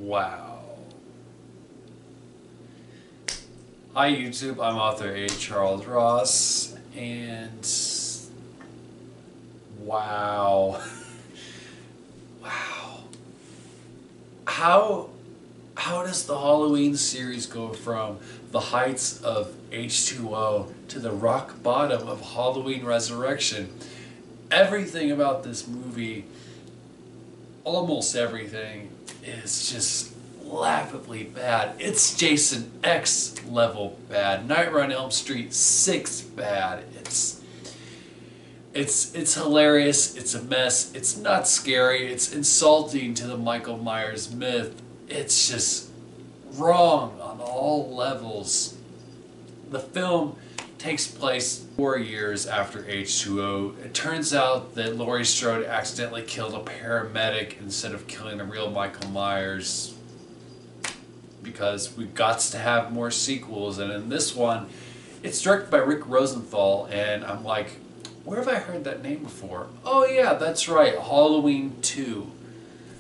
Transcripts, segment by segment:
Wow. Hi YouTube, I'm author A. Charles Ross, and wow. Wow. How does the Halloween series go from the heights of H20 to the rock bottom of Halloween Resurrection? Everything about this movie, almost everything, is just laughably bad. It's Jason X level bad. Nightmare on Elm Street 6 bad. It's hilarious. It's a mess. It's not scary. It's insulting to the Michael Myers myth. It's just wrong on all levels. The film takes place 4 years after H20. It turns out that Laurie Strode accidentally killed a paramedic instead of killing the real Michael Myers, because we got to have more sequels. And in this one, it's directed by Rick Rosenthal, and I'm like, where have I heard that name before? Oh yeah, that's right, Halloween 2.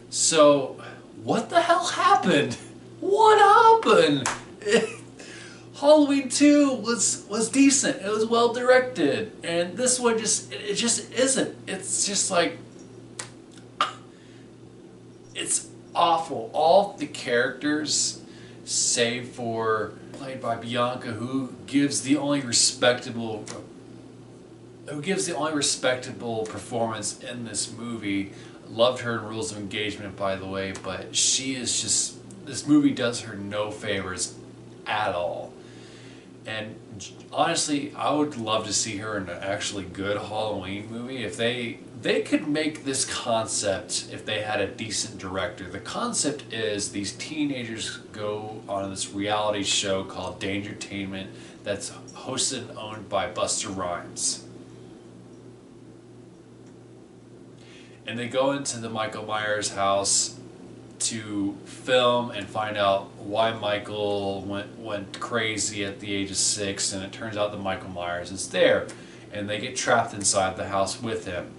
So, what the hell happened? What happened? Halloween 2 was decent. It was well directed, and this one just isn't. It's just like, it's awful. All the characters, save for played by Bianca, who gives the only respectable performance in this movie. Loved her in Rules of Engagement, by the way, but she is just, this movie does her no favors at all. And honestly, I would love to see her in an actually good Halloween movie. If they could make this concept, if they had a decent director. The concept is these teenagers go on this reality show called Dangertainment that's hosted and owned by Busta Rhymes. And they go into the Michael Myers house to film and find out why Michael went crazy at the age of 6, and it turns out that Michael Myers is there, and they get trapped inside the house with him.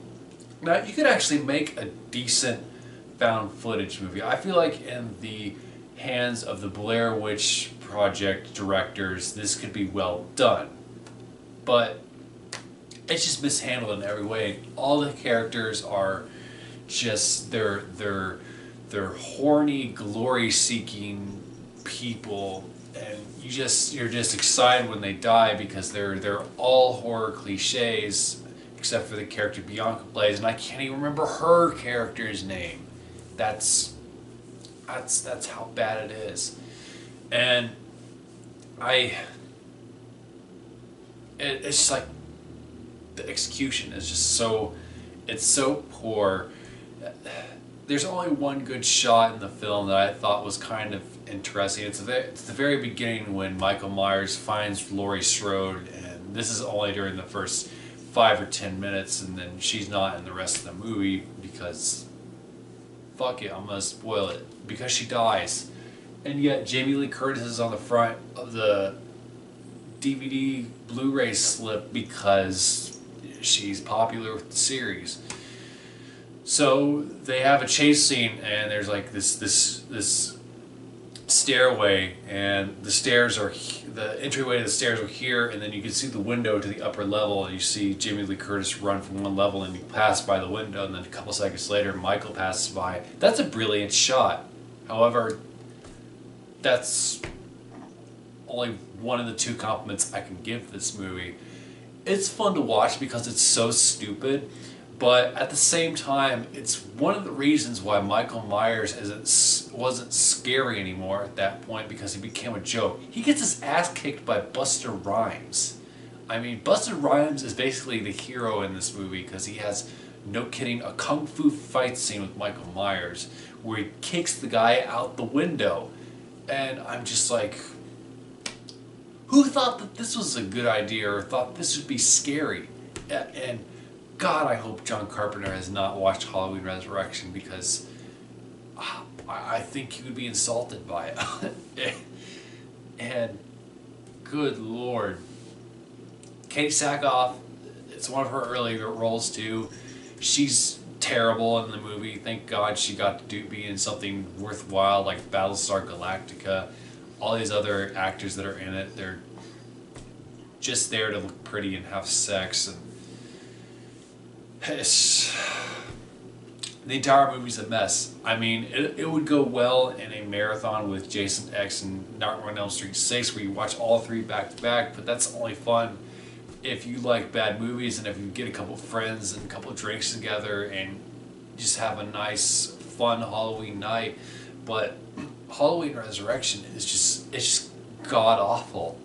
Now, you could actually make a decent found footage movie. I feel like in the hands of the Blair Witch Project directors, this could be well done. But it's just mishandled in every way. All the characters are just, they're horny, glory-seeking people, and you're just excited when they die, because they're all horror cliches, except for the character Bianca plays, and I can't even remember her character's name. That's how bad it is. And it's just like, the execution is just so, it's so poor. There's only one good shot in the film that I thought was kind of interesting. It's the very beginning when Michael Myers finds Laurie Strode, and this is only during the first 5 or 10 minutes, and then she's not in the rest of the movie, because fuck it, I'm gonna spoil it, because she dies. And yet Jamie Lee Curtis is on the front of the DVD Blu-ray slip because she's popular with the series. So they have a chase scene, and there's like this stairway, and the entryway to the stairs are here, and then you can see the window to the upper level, and you see Jamie Lee Curtis run from one level, and you pass by the window, and then a couple seconds later Michael passes by. That's a brilliant shot. However, that's only one of the 2 compliments I can give this movie. It's fun to watch because it's so stupid, but at the same time, it's one of the reasons why Michael Myers wasn't scary anymore at that point, because he became a joke. He gets his ass kicked by Busta Rhymes. I mean, Busta Rhymes is basically the hero in this movie, because he has, no kidding, a kung fu fight scene with Michael Myers where he kicks the guy out the window. And I'm just like, who thought that this was a good idea, or thought this would be scary? And God, I hope John Carpenter has not watched Halloween Resurrection, because I think he would be insulted by it. And good Lord. Katie Sackhoff, it's one of her earlier roles too. She's terrible in the movie. Thank God she got to be in something worthwhile like Battlestar Galactica. All these other actors that are in it, they're just there to look pretty and have sex, and it's, the entire movie's a mess. I mean, it would go well in a marathon with Jason X and Nightmare on Elm Street 6 where you watch all three back to back, but that's only fun if you like bad movies and if you get a couple friends and a couple drinks together and just have a nice, fun Halloween night. But Halloween Resurrection is just god awful.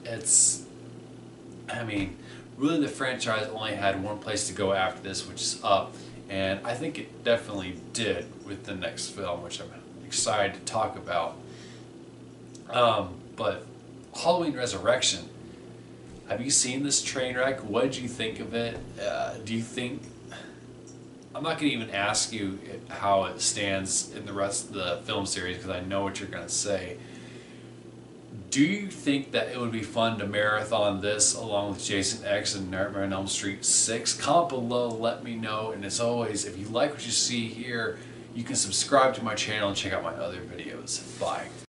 I mean, really the franchise only had one place to go after this, which is up. And I think it definitely did with the next film, which I'm excited to talk about. But Halloween Resurrection, have you seen this train wreck? What did you think of it? Do you think... I'm not going to even ask you how it stands in the rest of the film series because I know what you're going to say. Do you think that it would be fun to marathon this along with Jason X and Nightmare on Elm Street 6? Comment below, let me know. And as always, if you like what you see here, you can subscribe to my channel and check out my other videos. Bye.